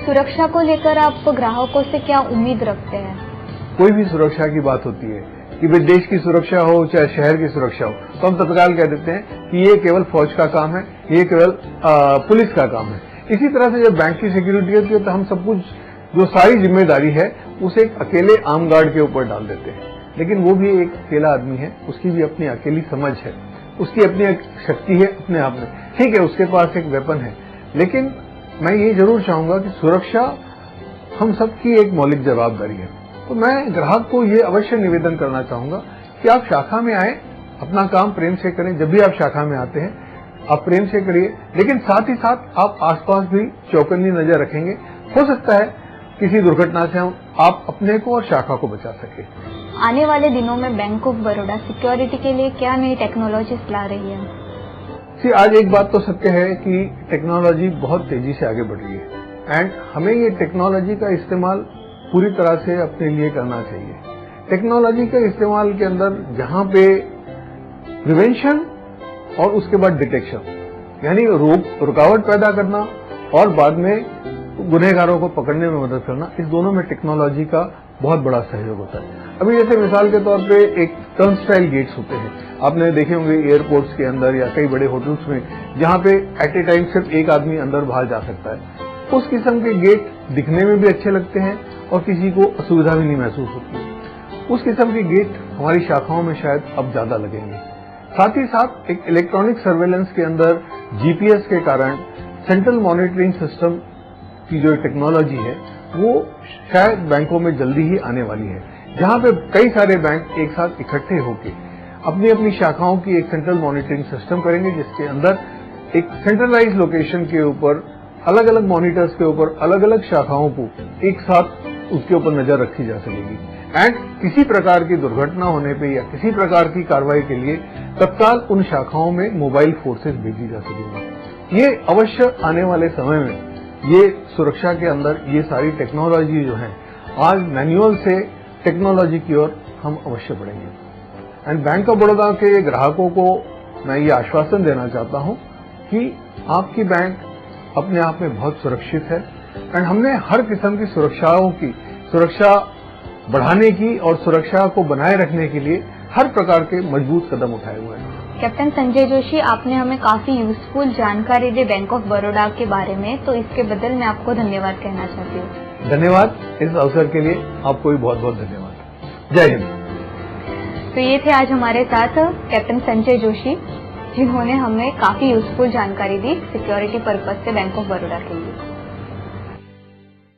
सुरक्षा को लेकर आप ग्राहकों से क्या उम्मीद रखते हैं? कोई भी सुरक्षा की बात होती है कि भाई देश की सुरक्षा हो चाहे शहर की सुरक्षा हो, तो हम तत्काल कह देते हैं कि ये केवल फौज का काम है, ये केवल पुलिस का काम है। इसी तरह से जब बैंक की सिक्योरिटी होती है तो हम सब कुछ जो सारी जिम्मेदारी है उसे एक अकेले आर्म गार्ड के ऊपर डाल देते हैं। लेकिन वो भी एक अकेला आदमी है, उसकी भी अपनी अकेली समझ है, उसकी अपनी एक शक्ति है अपने आप में। ठीक है, उसके पास एक वेपन है, लेकिन मैं ये जरूर चाहूंगा कि सुरक्षा हम सबकी एक मौलिक जवाबदारी है। तो मैं ग्राहक को ये अवश्य निवेदन करना चाहूंगा कि आप शाखा में आए, अपना काम प्रेम से करें। जब भी आप शाखा में आते हैं आप प्रेम से करिए, लेकिन साथ ही साथ आप आसपास भी चौकन्नी नजर रखेंगे। हो सकता है किसी दुर्घटना से आप अपने को और शाखा को बचा सके। आने वाले दिनों में बैंक ऑफ बड़ौदा सिक्योरिटी के लिए क्या नई टेक्नोलॉजीज ला रही है? आज एक बात तो सत्य है कि टेक्नोलॉजी बहुत तेजी से आगे बढ़ रही है एंड हमें ये टेक्नोलॉजी का इस्तेमाल पूरी तरह से अपने लिए करना चाहिए। टेक्नोलॉजी के इस्तेमाल के अंदर जहां पे प्रिवेंशन और उसके बाद डिटेक्शन, यानी रुकावट पैदा करना और बाद में गुनहगारों को पकड़ने में मदद करना, इस दोनों में टेक्नोलॉजी का बहुत बड़ा सहयोग होता है। अभी जैसे मिसाल के तौर पे एक टर्न स्टाइल गेट्स होते हैं, आपने देखे होंगे एयरपोर्ट्स के अंदर या कई बड़े होटल्स में, जहां पे एट ए टाइम सिर्फ एक आदमी अंदर बाहर जा सकता है। उस किस्म के गेट दिखने में भी अच्छे लगते हैं और किसी को असुविधा भी नहीं महसूस होती है। उस किस्म के गेट हमारी शाखाओं में शायद अब ज्यादा लगेंगे। साथ ही साथ एक इलेक्ट्रॉनिक सर्वेलेंस के अंदर जीपीएस के कारण सेंट्रल मॉनिटरिंग सिस्टम की जो टेक्नोलॉजी है वो शायद बैंकों में जल्दी ही आने वाली है, जहां पे कई सारे बैंक एक साथ इकट्ठे होकर अपनी अपनी शाखाओं की एक सेंट्रल मॉनिटरिंग सिस्टम करेंगे, जिसके अंदर एक सेंट्रलाइज लोकेशन के ऊपर अलग अलग मॉनिटर्स के ऊपर अलग अलग शाखाओं को एक साथ उसके ऊपर नजर रखी जा सकेगी एंड किसी प्रकार की दुर्घटना होने पे या किसी प्रकार की कार्रवाई के लिए तत्काल उन शाखाओं में मोबाइल फोर्सेस भेजी जा सकेंगी। ये अवश्य आने वाले समय में ये सुरक्षा के अंदर ये सारी टेक्नोलॉजी जो है, आज मैनुअल से टेक्नोलॉजी की ओर हम अवश्य बढ़ेंगे। एंड बैंक ऑफ बड़ौदा के ग्राहकों को मैं ये आश्वासन देना चाहता हूं कि आपकी बैंक अपने आप में बहुत सुरक्षित है एंड हमने हर किस्म की सुरक्षा बढ़ाने की और सुरक्षा को बनाए रखने के लिए हर प्रकार के मजबूत कदम उठाए हुए हैं। कैप्टन संजय जोशी, आपने हमें काफी यूजफुल जानकारी दी बैंक ऑफ बड़ौदा के बारे में, तो इसके बदल मैं आपको धन्यवाद कहना चाहती हूँ। धन्यवाद, इस अवसर के लिए आपको भी बहुत बहुत धन्यवाद। जय हिंद। तो ये थे आज हमारे साथ कैप्टन संजय जोशी, जिन्होंने हमें काफी यूजफुल जानकारी दी सिक्योरिटी पर्पज से बैंक ऑफ बड़ौदा के लिए।